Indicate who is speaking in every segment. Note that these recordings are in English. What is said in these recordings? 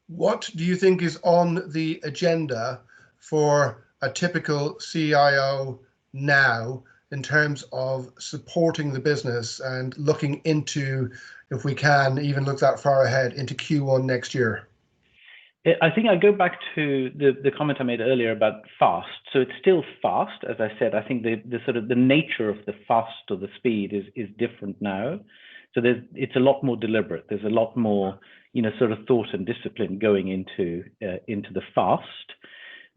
Speaker 1: What do you think is on the agenda for a typical CIO now in terms of supporting the business and looking into, if we can even look that far ahead, into Q1 next year?
Speaker 2: I think I go back to the comment I made earlier about fast. So it's still fast, as I said. I think the sort of the nature of the fast or the speed is different now. So it's a lot more deliberate. There's a lot more, sort of thought and discipline going into the fast.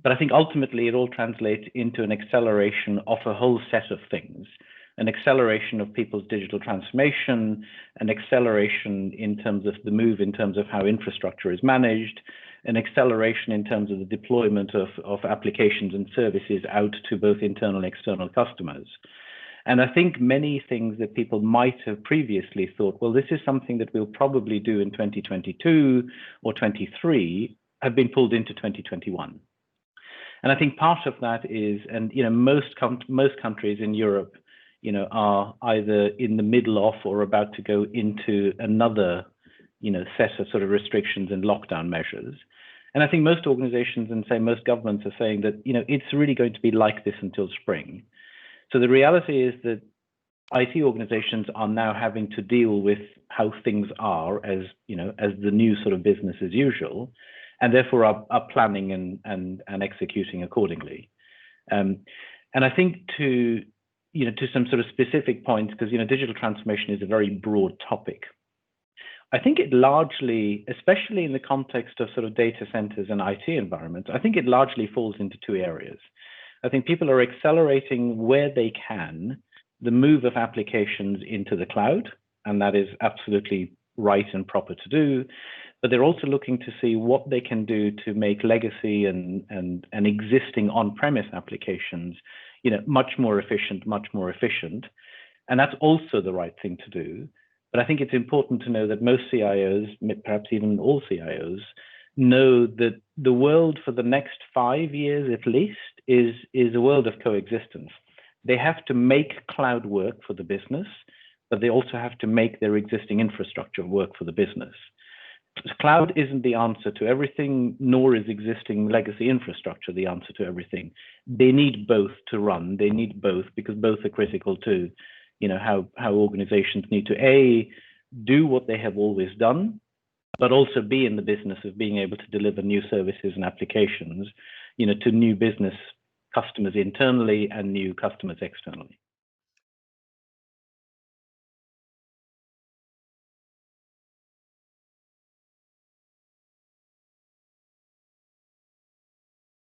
Speaker 2: But I think ultimately it all translates into an acceleration of a whole set of things, an acceleration of people's digital transformation, an acceleration in terms of the move, in terms of how infrastructure is managed, an acceleration in terms of the deployment of applications and services out to both internal and external customers. And I think many things that people might have previously thought, well, this is something that we'll probably do in 2022 or 23, have been pulled into 2021. And I think part of that is, and most countries in Europe, are either in the middle of or about to go into another, set of sort of restrictions and lockdown measures. And I think most organizations and most governments are saying that, it's really going to be like this until spring. So the reality is that IT organizations are now having to deal with how things are as the new sort of business as usual, and therefore are planning and executing accordingly. And I think to some sort of specific points, because digital transformation is a very broad topic. I think it largely, especially in the context of sort of data centers and IT environments, I think it largely falls into two areas. I think people are accelerating where they can the move of applications into the cloud, and that is absolutely right and proper to do. But they're also looking to see what they can do to make legacy and existing on-premise applications, much more efficient. And that's also the right thing to do. But I think it's important to know that most CIOs, perhaps even all CIOs, know that the world for the next 5 years at least is a world of coexistence. They have to make cloud work for the business, but they also have to make their existing infrastructure work for the business. Cloud isn't the answer to everything, nor is existing legacy infrastructure the answer to everything. They need both to run. They need both because both are critical to, how organizations need to A, do what they have always done, but also be in the business of being able to deliver new services and applications, to new business customers internally and new customers externally.